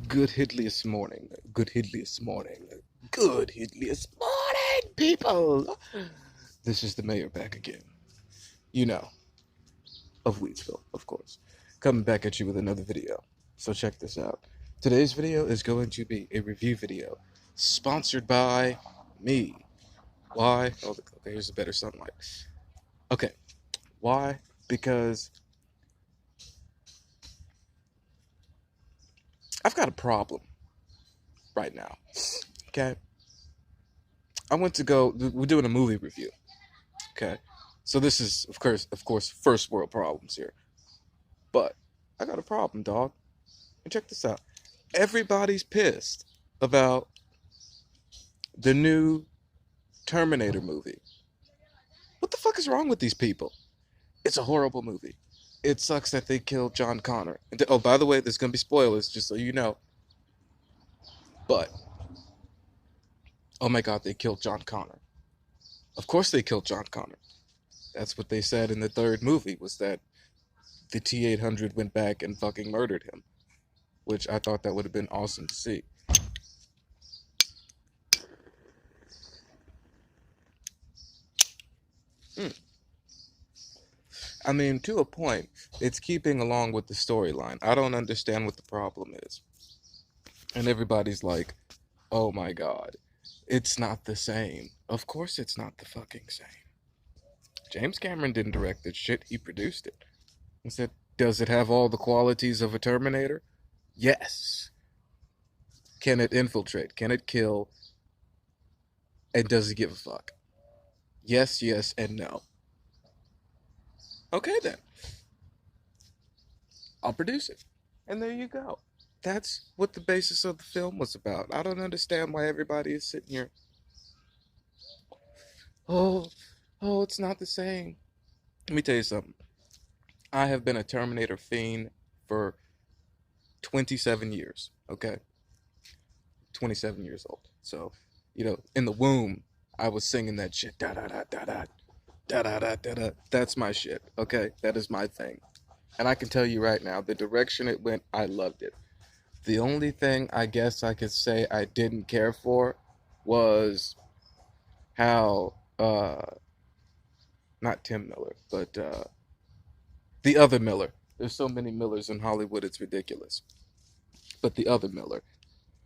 Good hideous morning. Good hideous morning. Good hideous morning, people. This is the mayor back again. You know, of Wheatsville, of course. Coming back at you with another video. So check this out. Today's video is going to be a review video sponsored by me. Why? Oh, okay, here's a better sunlight. Okay. Why? Because I've got a problem right now. Okay? I went to go, we're doing a movie review. Okay. So this is, of course, first world problems here. But I got a problem, dog. And check this out. Everybody's pissed about the new Terminator movie. What the fuck is wrong with these people? It's a horrible movie. It sucks that they killed John Connor. And oh, by the way, there's gonna be spoilers, just so you know. But oh my god, they killed John Connor. Of course they killed John Connor. That's what they said in the third movie, was that the T-800 went back and fucking murdered him. Which I thought that would have been awesome to see. I mean, to a point, it's keeping along with the storyline. I don't understand what the problem is. And everybody's like, oh my god, it's not the same. Of course it's not the fucking same. James Cameron didn't direct this shit, he produced it. He said, does it have all the qualities of a Terminator? Yes. Can it infiltrate? Can it kill? And does it give a fuck? Yes, yes, and no. Okay then. I'll produce it. And there you go. That's what the basis of the film was about. I don't understand why everybody is sitting here. Oh, oh, it's not the same. Let me tell you something. I have been a Terminator fiend for 27 years. Okay? 27 years old. So, in the womb, I was singing that shit. Da da da da da. Da da da da da. That's my shit. Okay? That is my thing. And I can tell you right now, the direction it went, I loved it. The only thing I guess I could say I didn't care for was how, not Tim Miller, but the other Miller. There's so many Millers in Hollywood, it's ridiculous. But the other Miller,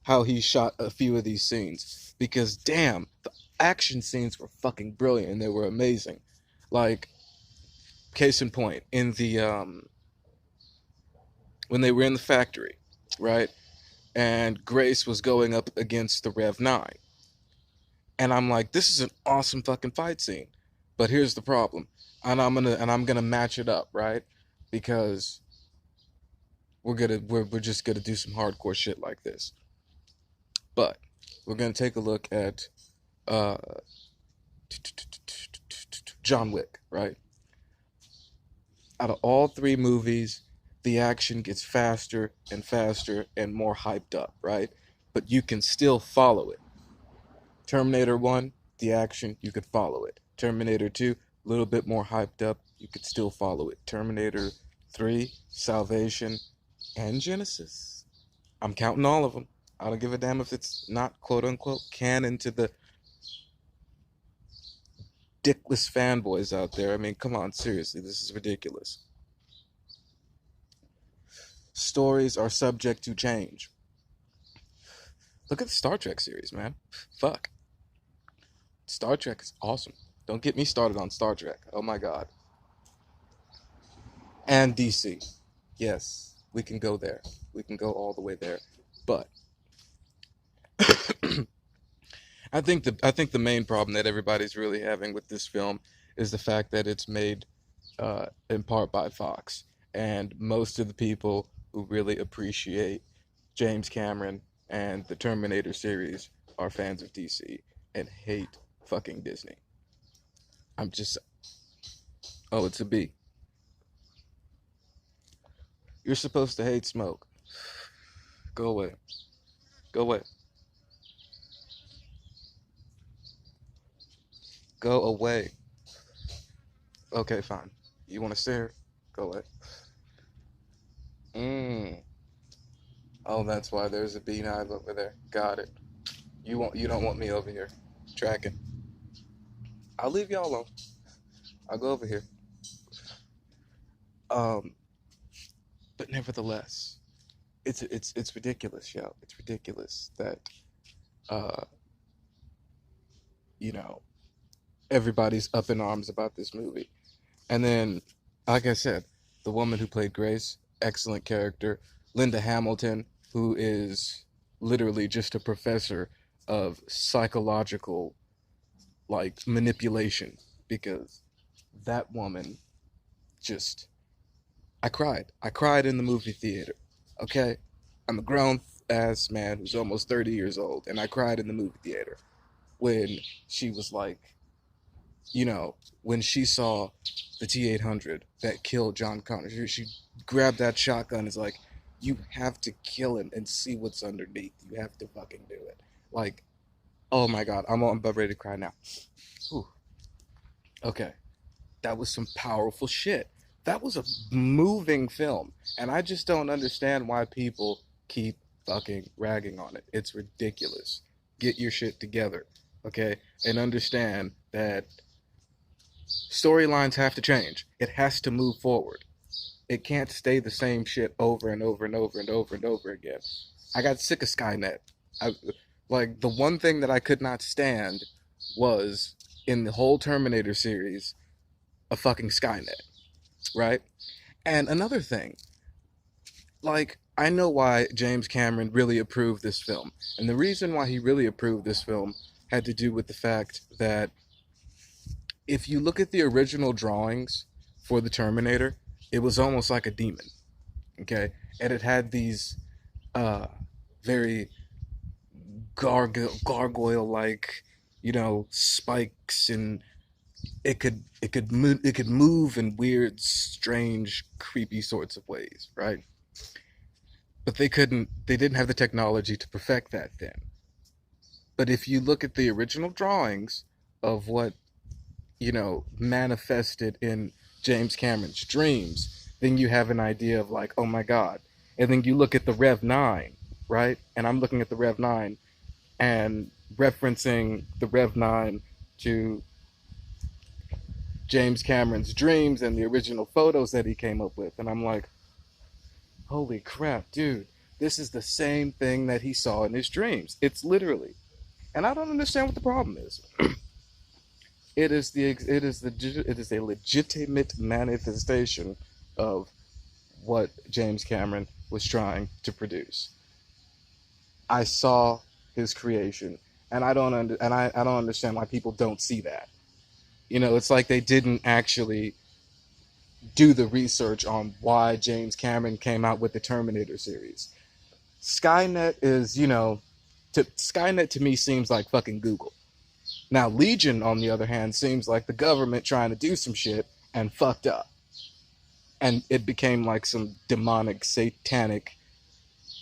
how he shot a few of these scenes. Because damn, the action scenes were fucking brilliant and they were amazing. Like, case in point, in the, when they were in the factory, right? And Grace was going up against the Rev 9. And I'm like, this is an awesome fucking fight scene. But here's the problem. And I'm gonna match it up, right? Because we're just gonna do some hardcore shit like this. But we're gonna take a look at uh John Wick, right? Out of all three movies, the action gets faster and faster and more hyped up, right? But you can still follow it. Terminator 1, the action, you could follow it. Terminator 2, a little bit more hyped up, you could still follow it. Terminator 3, Salvation, and Genesis. I'm counting all of them. I don't give a damn if it's not quote unquote canon to the dickless fanboys out there. I mean, come on, seriously, this is ridiculous. Stories are subject to change. Look at the Star Trek series, man. Fuck. Star Trek is awesome. Don't get me started on Star Trek. Oh my god. And DC. Yes, we can go there. We can go all the way there. But I think the main problem that everybody's really having with this film is the fact that it's made in part by Fox, and most of the people who really appreciate James Cameron and the Terminator series are fans of DC and hate fucking Disney. I'm just, oh, it's a B. You're supposed to hate smoke. Go away. Go away. Go away. Okay, fine. You want to stare? Go away. Mmm. Oh, that's why there's a beehive over there. Got it. You don't want me over here tracking. I'll leave y'all alone. I'll go over here. Um, but nevertheless, it's ridiculous, yo. It's ridiculous that uh, you know, everybody's up in arms about this movie. And then, like I said, the woman who played Grace, excellent character. Linda Hamilton, who is literally just a professor of psychological like manipulation, because that woman just I cried. I cried in the movie theater. Okay? I'm a grown ass man who's almost 30 years old, and I cried in the movie theater when she was like, you know, when she saw the T-800 that killed John Connor. She grabbed that shotgun and is like, you have to kill him and see what's underneath. You have to fucking do it. Like, oh my god, I'm about ready to cry now. Whew. Okay, that was some powerful shit. That was a moving film, and I just don't understand why people keep fucking ragging on it. It's ridiculous. Get your shit together, okay? And understand that storylines have to change. It has to move forward. It can't stay the same shit over and over and over and over and over again. I got sick of Skynet. I, like, the one thing that I could not stand was in the whole Terminator series a fucking Skynet, right? And another thing, like, I know why James Cameron really approved this film. And the reason why he really approved this film had to do with the fact that if you look at the original drawings for the Terminator, it was almost like a demon, okay? And it had these very gargoyle like, you know, spikes, and it could move in weird, strange, creepy sorts of ways, right? But they didn't have the technology to perfect that then. But if you look at the original drawings of what, you know, manifested in James Cameron's dreams, then you have an idea of like, oh my god. And then you look at the Rev 9, right? And I'm looking at the Rev 9 and referencing the Rev 9 to James Cameron's dreams and the original photos that he came up with. And I'm like, holy crap, dude, this is the same thing that he saw in his dreams. It's literally. And I don't understand what the problem is. It is a legitimate manifestation of what James Cameron was trying to produce. I saw his creation, and I don't understand why people don't see that. You know, it's like they didn't actually do the research on why James Cameron came out with the Terminator series. Skynet is, you know, Skynet to me seems like fucking Google. Now, Legion, on the other hand, seems like the government trying to do some shit and fucked up. And it became like some demonic, satanic,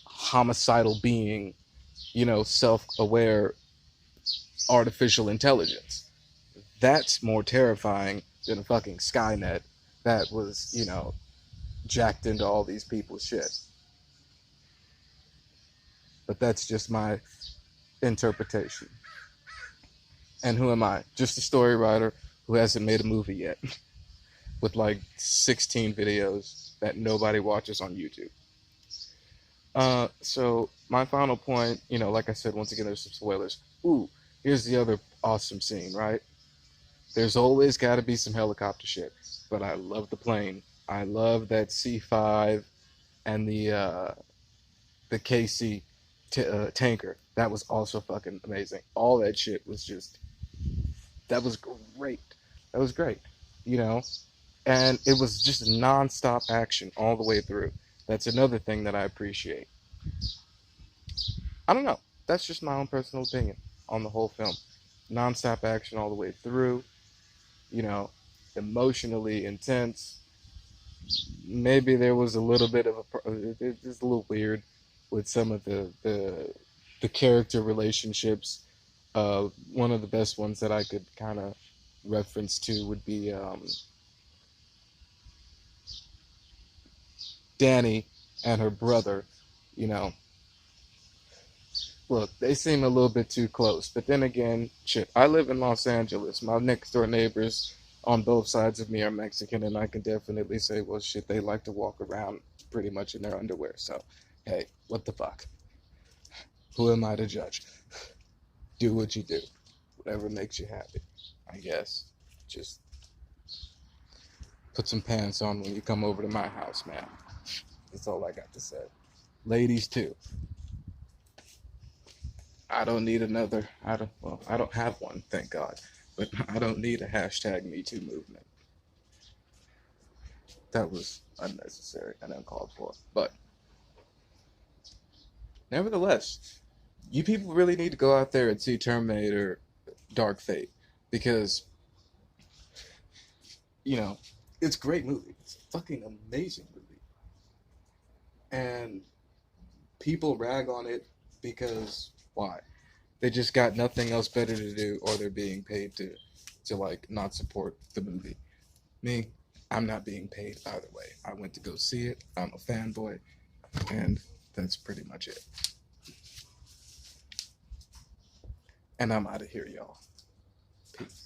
homicidal being, you know, self-aware artificial intelligence. That's more terrifying than a fucking Skynet that was, you know, jacked into all these people's shit. But that's just my interpretation. And who am I? Just a story writer who hasn't made a movie yet with like 16 videos that nobody watches on YouTube. So my final point, you know, like I said, once again, there's some spoilers. Ooh, here's the other awesome scene, right? There's always got to be some helicopter shit, but I love the plane. I love that C5 and the KC tanker. That was also fucking amazing. All that shit was just, that was great. That was great, you know? And it was just non-stop action all the way through. That's another thing that I appreciate. I don't know. That's just my own personal opinion on the whole film. Non-stop action all the way through, you know, emotionally intense. Maybe there was a little bit of it's a little weird with some of the character relationships. One of the best ones that I could kind of reference to would be Danny and her brother. You know, Look, they seem a little bit too close. But then again, shit, I live in Los Angeles. My next door neighbors on both sides of me are Mexican, and I can definitely say, well, shit, they like to walk around pretty much in their underwear. So, hey, what the fuck? Who am I to judge? Do what you do. Whatever makes you happy, I guess. Just put some pants on when you come over to my house, man. That's all I got to say. Ladies, too. I don't need another. I don't have one, thank God. But I don't need a hashtag Me Too movement. That was unnecessary and uncalled for. But nevertheless, you people really need to go out there and see Terminator Darkfate because, you know, it's a great movie. It's a fucking amazing movie. And people rag on it because why? They just got nothing else better to do or they're being paid to like not support the movie. Me, I'm not being paid either way. I went to go see it. I'm a fanboy, and that's pretty much it. And I'm out of here, y'all. Peace.